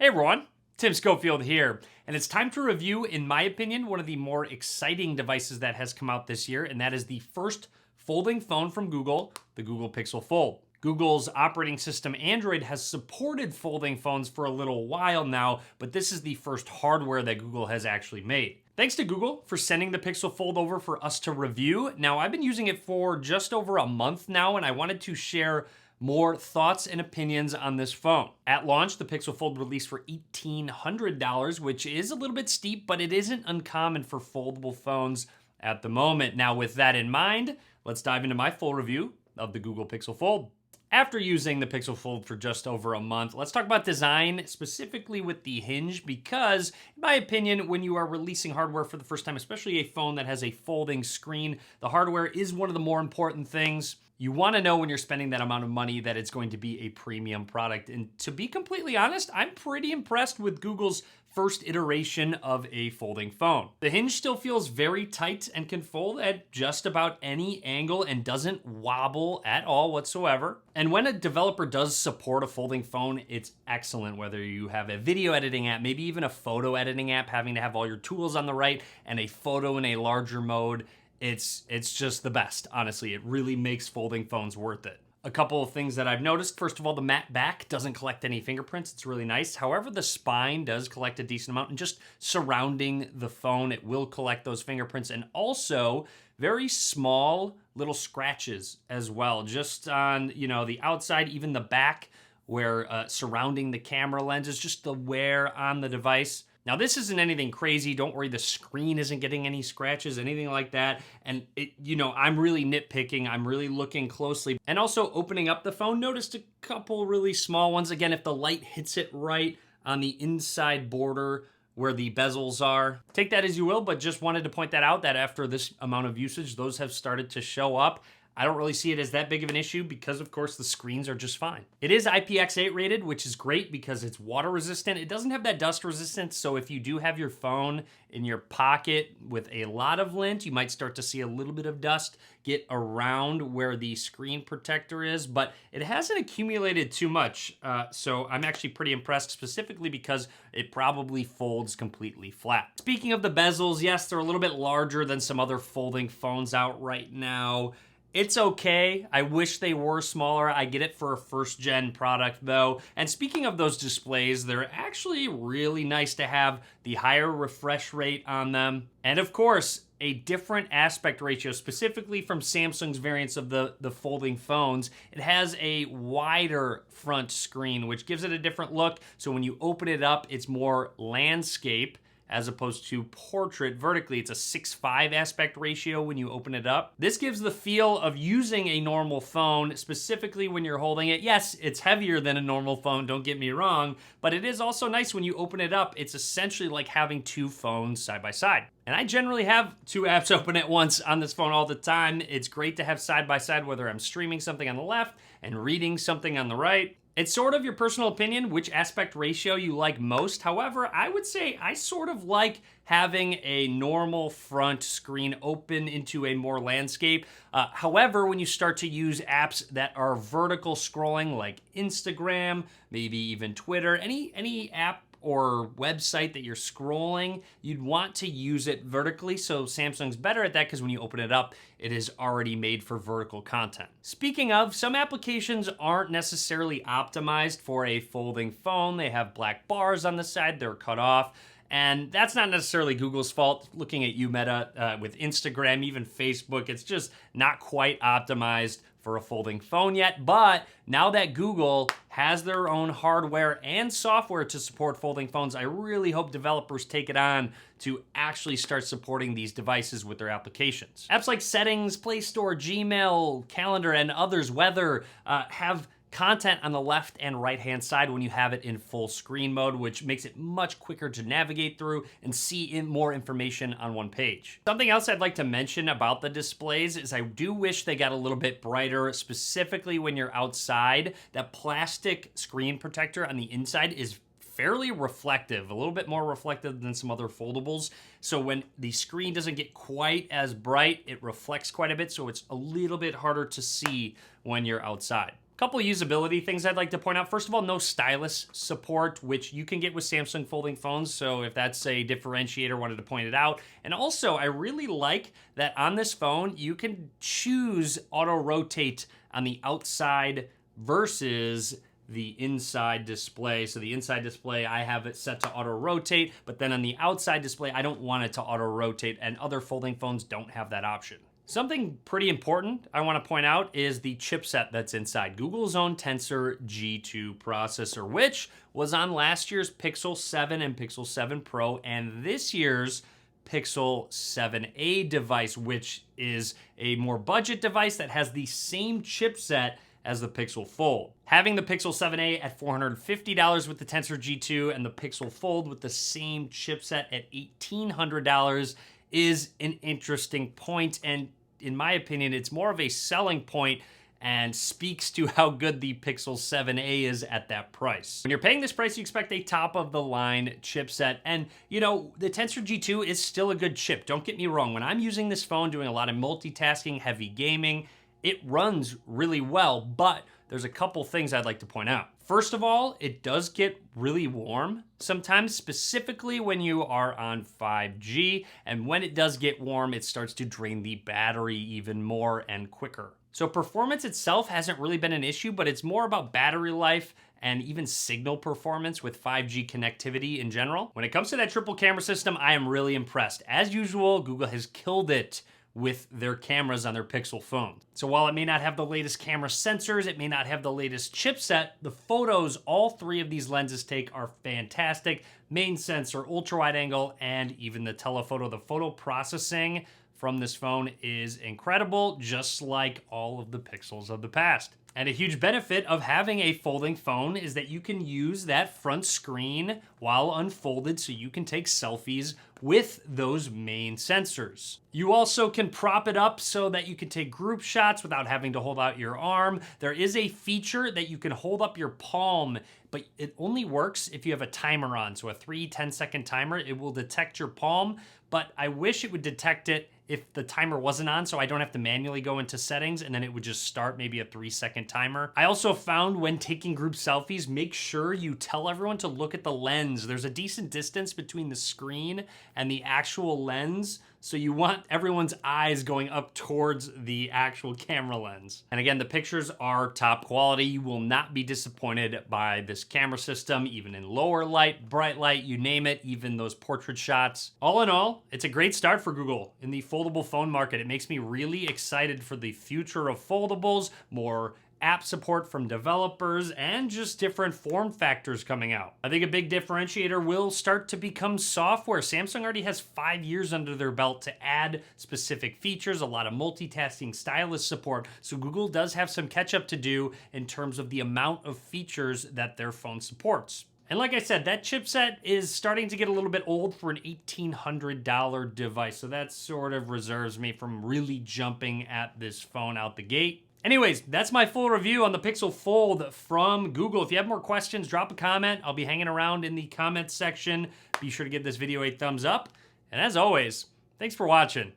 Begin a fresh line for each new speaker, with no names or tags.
Hey everyone, Tim Schofield here, and it's time to review, in my opinion, one of the more exciting devices that has come out this year, and that is the first folding phone from Google, the Google Pixel Fold. Google's operating system Android has supported folding phones for a little while now, but this is the first hardware that Google has actually made. Thanks to Google for sending the Pixel Fold over for us to review. Now, I've been using it for just over a month now, and I wanted to share more thoughts and opinions on this phone. At launch, the Pixel Fold released for $1,800, which is a little bit steep, but it isn't uncommon for foldable phones at the moment. Now, with that in mind, let's dive into my full review of the Google Pixel Fold. After using the Pixel Fold for just over a month, let's talk about design, specifically with the Hinge, because in my opinion, when you are releasing hardware for the first time, especially a phone that has a folding screen, the hardware is one of the more important things. You want to know when you're spending that amount of money that it's going to be a premium product. And to be completely honest, I'm pretty impressed with Google's first iteration of a folding phone. The hinge still feels very tight and can fold at just about any angle and doesn't wobble at all whatsoever. And when a developer does support a folding phone, it's excellent, whether you have a video editing app, maybe even a photo editing app, having to have all your tools on the right and a photo in a larger mode. It's just the best, honestly. It really makes folding phones worth it. A couple of things that I've noticed. First of all, the matte back doesn't collect any fingerprints. It's really nice. However, the spine does collect a decent amount, and just surrounding the phone, it will collect those fingerprints, and also very small little scratches as well, just on, the outside, even the back, where surrounding the camera lens is just the wear on the device. Now, this isn't anything crazy. Don't worry, the screen isn't getting any scratches, anything like that. And I'm really nitpicking. I'm really looking closely. And also opening up the phone, noticed a couple really small ones. Again, if the light hits it right on the inside border where the bezels are, take that as you will, but just wanted to point that out, that after this amount of usage, those have started to show up. I don't really see it as that big of an issue because, of course, the screens are just fine. It is IPX8 rated, which is great because it's water resistant. It doesn't have that dust resistance, so if you do have your phone in your pocket with a lot of lint, you might start to see a little bit of dust get around where the screen protector is, but it hasn't accumulated too much, so I'm actually pretty impressed, specifically because it probably folds completely flat. Speaking of the bezels, yes, they're a little bit larger than some other folding phones out right now. It's okay. I wish they were smaller. I get it for a first-gen product, though. And speaking of those displays, they're actually really nice to have the higher refresh rate on them. And of course, a different aspect ratio, specifically from Samsung's variants of the folding phones. It has a wider front screen, which gives it a different look. So when you open it up, it's more landscape as opposed to portrait vertically. It's a 6:5 aspect ratio when you open it up. This gives the feel of using a normal phone, specifically when you're holding it. Yes, it's heavier than a normal phone, don't get me wrong, but it is also nice when you open it up. It's essentially like having two phones side by side. And I generally have two apps open at once on this phone all the time. It's great to have side by side, whether I'm streaming something on the left and reading something on the right. It's sort of your personal opinion which aspect ratio you like most. However, I would say I sort of like having a normal front screen open into a more landscape. However, when you start to use apps that are vertical scrolling like Instagram, maybe even Twitter, any app or website that you're scrolling, you'd want to use it vertically. So Samsung's better at that because when you open it up, it is already made for vertical content. Speaking of, some applications aren't necessarily optimized for a folding phone. They have black bars on the side, they're cut off. And that's not necessarily Google's fault. Looking at you, Meta, with Instagram, even Facebook, it's just not quite optimized for a folding phone yet. But now that Google has their own hardware and software to support folding phones, I really hope developers take it on to actually start supporting these devices with their applications. Apps like Settings, Play Store, Gmail, Calendar, and others, Weather, have content on the left and right hand side when you have it in full screen mode, which makes it much quicker to navigate through and see more information on one page. Something else I'd like to mention about the displays is I do wish they got a little bit brighter, specifically when you're outside. That plastic screen protector on the inside is fairly reflective, a little bit more reflective than some other foldables. So when the screen doesn't get quite as bright, it reflects quite a bit, so it's a little bit harder to see when you're outside. Couple usability things I'd like to point out. First of all, no stylus support, which you can get with Samsung folding phones. So if that's a differentiator, wanted to point it out. And also, I really like that on this phone, you can choose auto rotate on the outside versus the inside display. So the inside display, I have it set to auto rotate, but then on the outside display, I don't want it to auto rotate, and other folding phones don't have that option. Something pretty important I want to point out is the chipset that's inside. Google's own Tensor G2 processor, which was on last year's Pixel 7 and Pixel 7 Pro, and this year's Pixel 7a device, which is a more budget device that has the same chipset as the Pixel Fold. Having the Pixel 7a at $450 with the Tensor G2 and the Pixel Fold with the same chipset at $1,800 is an interesting point, and in my opinion, it's more of a selling point and speaks to how good the Pixel 7a is at that price. When you're paying this price, you expect a top-of-the-line chipset, and you know, the Tensor G2 is still a good chip. Don't get me wrong, when I'm using this phone doing a lot of multitasking, heavy gaming, it runs really well, but there's a couple things I'd like to point out. First of all, it does get really warm sometimes, specifically when you are on 5G, and when it does get warm, it starts to drain the battery even more and quicker. So performance itself hasn't really been an issue, but it's more about battery life and even signal performance with 5G connectivity in general. When it comes to that triple camera system, I am really impressed. As usual, Google has killed it with their cameras on their Pixel phones. So while it may not have the latest camera sensors, it may not have the latest chipset, the photos all three of these lenses take are fantastic. Main sensor, ultra wide angle, and even the telephoto. The photo processing from this phone is incredible, just like all of the Pixels of the past. And a huge benefit of having a folding phone is that you can use that front screen while unfolded, so you can take selfies with those main sensors. You also can prop it up so that you can take group shots without having to hold out your arm. There is a feature that you can hold up your palm, but it only works if you have a timer on. So a 10-second timer, it will detect your palm, but I wish it would detect it if the timer wasn't on, so I don't have to manually go into settings, and then it would just start maybe a 3-second timer. I also found when taking group selfies, make sure you tell everyone to look at the lens. There's a decent distance between the screen and the actual lens, so you want everyone's eyes going up towards the actual camera lens. And again, the pictures are top quality. You will not be disappointed by this camera system, even in lower light, bright light, you name it, even those portrait shots. All in all, it's a great start for Google in the foldable phone market. It makes me really excited for the future of foldables, more app support from developers, and just different form factors coming out. I think a big differentiator will start to become software. Samsung already has 5 years under their belt to add specific features, a lot of multitasking, stylus support, so Google does have some catch up to do in terms of the amount of features that their phone supports. And like I said, that chipset is starting to get a little bit old for an $1,800 device, so that sort of reserves me from really jumping at this phone out the gate. Anyways, that's my full review on the Pixel Fold from Google. If you have more questions, drop a comment. I'll be hanging around in the comments section. Be sure to give this video a thumbs up. And as always, thanks for watching.